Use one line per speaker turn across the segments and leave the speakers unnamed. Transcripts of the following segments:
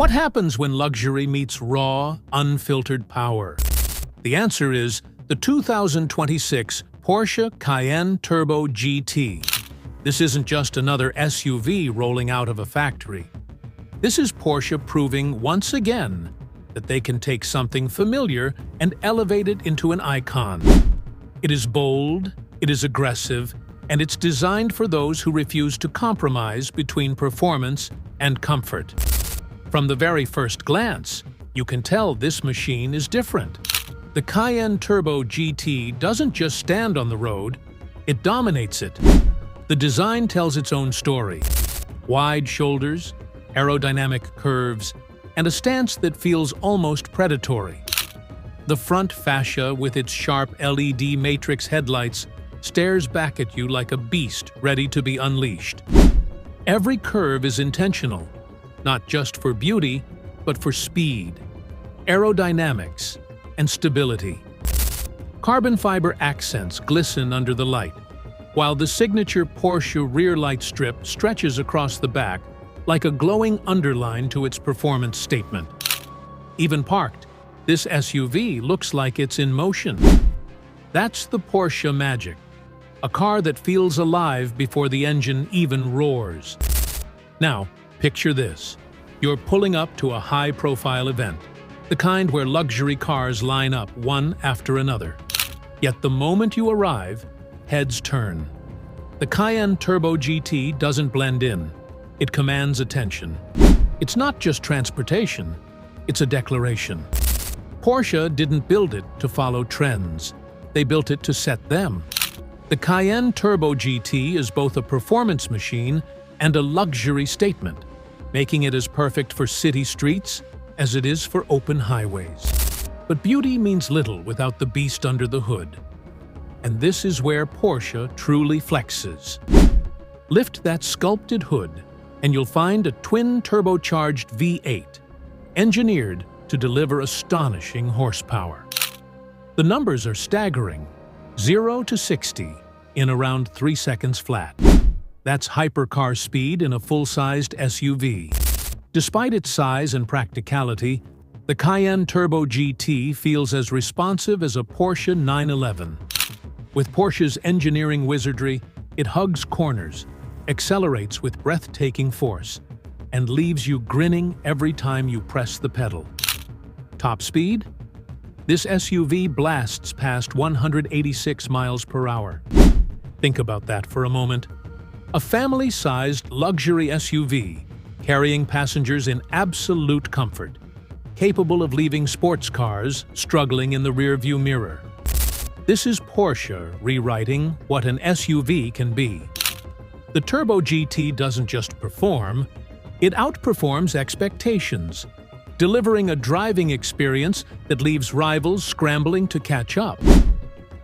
What happens when luxury meets raw, unfiltered power? The answer is the 2026 Porsche Cayenne Turbo GT. This isn't just another SUV rolling out of a factory. This is Porsche proving once again that they can take something familiar and elevate it into an icon. It is bold, it is aggressive, and it's designed for those who refuse to compromise between performance and comfort. From the very first glance, you can tell this machine is different. The Cayenne Turbo GT doesn't just stand on the road, it dominates it. The design tells its own story. Wide shoulders, aerodynamic curves, and a stance that feels almost predatory. The front fascia with its sharp LED matrix headlights stares back at you like a beast ready to be unleashed. Every curve is intentional, not just for beauty, but for speed, aerodynamics, and stability. Carbon fiber accents glisten under the light, while the signature Porsche rear light strip stretches across the back like a glowing underline to its performance statement. Even parked, this SUV looks like it's in motion. That's the Porsche magic, a car that feels alive before the engine even roars. Now, picture this. You're pulling up to a high-profile event, the kind where luxury cars line up one after another. Yet the moment you arrive, heads turn. The Cayenne Turbo GT doesn't blend in. It commands attention. It's not just transportation, it's a declaration. Porsche didn't build it to follow trends. They built it to set them. The Cayenne Turbo GT is both a performance machine and a luxury statement, making it as perfect for city streets as it is for open highways. But beauty means little without the beast under the hood. And this is where Porsche truly flexes. Lift that sculpted hood, and you'll find a twin-turbocharged V8, engineered to deliver astonishing horsepower. The numbers are staggering, 0 to 60 in around 3 seconds flat. That's hypercar speed in a full-sized SUV. Despite its size and practicality, the Cayenne Turbo GT feels as responsive as a Porsche 911. With Porsche's engineering wizardry, it hugs corners, accelerates with breathtaking force, and leaves you grinning every time you press the pedal. Top speed? This SUV blasts past 186 miles per hour. Think about that for a moment. A family-sized luxury SUV, carrying passengers in absolute comfort, capable of leaving sports cars struggling in the rearview mirror. This is Porsche rewriting what an SUV can be. The Turbo GT doesn't just perform, it outperforms expectations, delivering a driving experience that leaves rivals scrambling to catch up.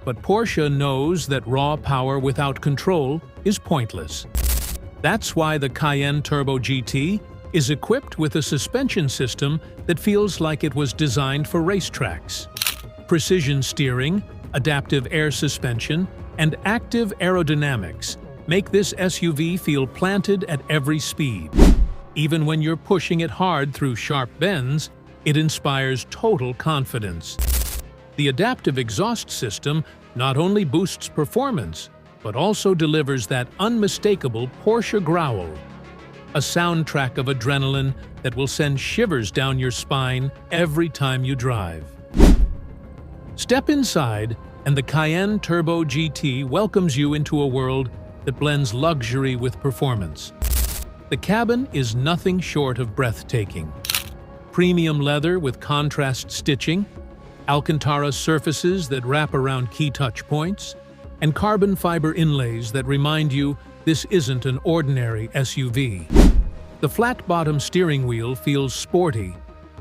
But Porsche knows that raw power without control is pointless. That's why the Cayenne Turbo GT is equipped with a suspension system that feels like it was designed for racetracks. Precision steering, adaptive air suspension, and active aerodynamics make this SUV feel planted at every speed. Even when you're pushing it hard through sharp bends, it inspires total confidence. The adaptive exhaust system not only boosts performance, but also delivers that unmistakable Porsche growl, a soundtrack of adrenaline that will send shivers down your spine every time you drive. Step inside, and the Cayenne Turbo GT welcomes you into a world that blends luxury with performance. The cabin is nothing short of breathtaking. Premium leather with contrast stitching, Alcantara surfaces that wrap around key touch points, and carbon fiber inlays that remind you this isn't an ordinary SUV. The flat-bottom steering wheel feels sporty,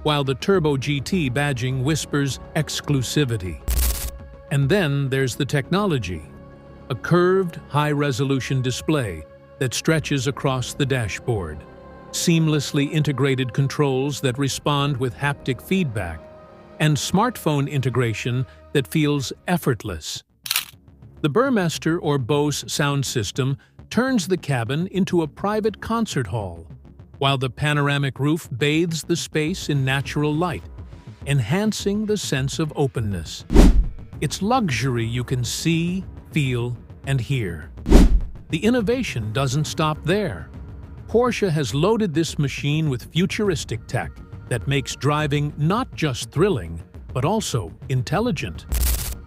while the Turbo GT badging whispers exclusivity. And then there's the technology, a curved, high-resolution display that stretches across the dashboard, seamlessly integrated controls that respond with haptic feedback, and smartphone integration that feels effortless. The Burmester or Bose sound system turns the cabin into a private concert hall, while the panoramic roof bathes the space in natural light, enhancing the sense of openness. It's luxury you can see, feel, and hear. The innovation doesn't stop there. Porsche has loaded this machine with futuristic tech that makes driving not just thrilling, but also intelligent.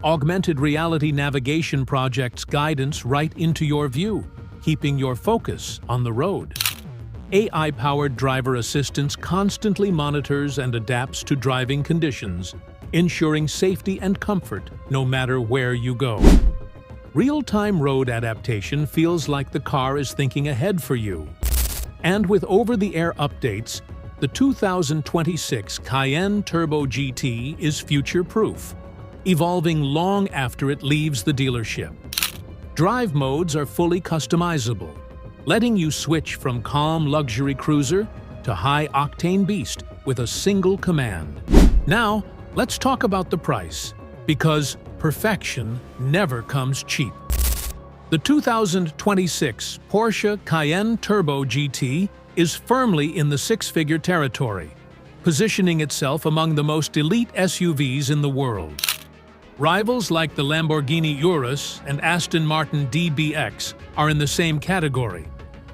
Augmented reality navigation projects guidance right into your view, keeping your focus on the road. AI-powered driver assistance constantly monitors and adapts to driving conditions, ensuring safety and comfort no matter where you go. Real-time road adaptation feels like the car is thinking ahead for you. And with over-the-air updates, the 2026 Cayenne Turbo GT is future-proof, evolving long after it leaves the dealership. Drive modes are fully customizable, letting you switch from calm luxury cruiser to high-octane beast with a single command. Now, let's talk about the price, because perfection never comes cheap. The 2026 Porsche Cayenne Turbo GT is firmly in the six-figure territory, positioning itself among the most elite SUVs in the world. Rivals like the Lamborghini Urus and Aston Martin DBX are in the same category,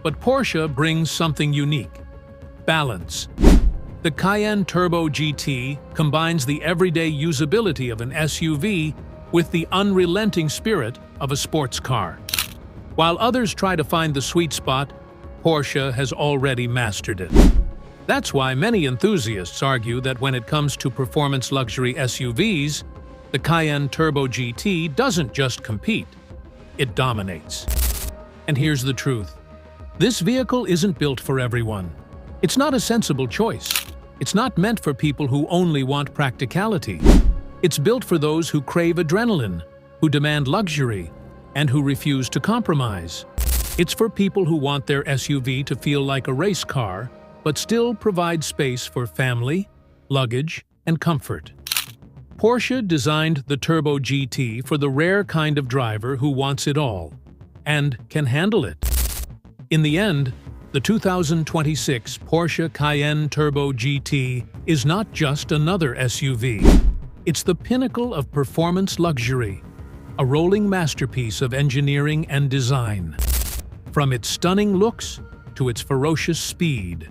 but Porsche brings something unique: balance. The Cayenne Turbo GT combines the everyday usability of an SUV with the unrelenting spirit of a sports car. While others try to find the sweet spot, Porsche has already mastered it. That's why many enthusiasts argue that when it comes to performance luxury SUVs, the Cayenne Turbo GT doesn't just compete, it dominates. And here's the truth: this vehicle isn't built for everyone. It's not a sensible choice. It's not meant for people who only want practicality. It's built for those who crave adrenaline, who demand luxury, and who refuse to compromise. It's for people who want their SUV to feel like a race car, but still provide space for family, luggage, and comfort. Porsche designed the Turbo GT for the rare kind of driver who wants it all, and can handle it. In the end, the 2026 Porsche Cayenne Turbo GT is not just another SUV. It's the pinnacle of performance luxury, a rolling masterpiece of engineering and design. From its stunning looks to its ferocious speed,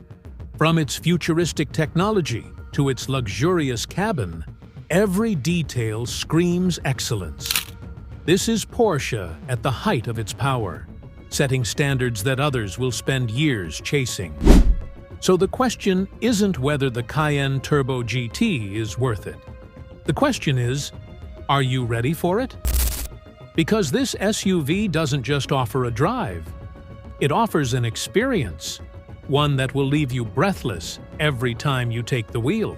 from its futuristic technology to its luxurious cabin, every detail screams excellence. This is Porsche at the height of its power, setting standards that others will spend years chasing. So the question isn't whether the Cayenne Turbo GT is worth it. The question is, are you ready for it? Because this SUV doesn't just offer a drive, it offers an experience, one that will leave you breathless every time you take the wheel.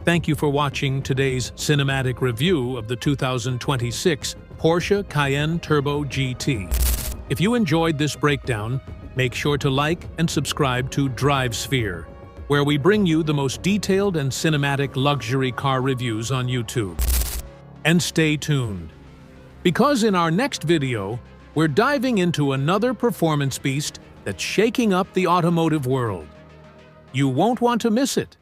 Thank you for watching today's cinematic review of the 2026 Porsche Cayenne Turbo GT. If you enjoyed this breakdown, make sure to like and subscribe to DriveSphere, where we bring you the most detailed and cinematic luxury car reviews on YouTube. And stay tuned, because in our next video, we're diving into another performance beast that's shaking up the automotive world. You won't want to miss it.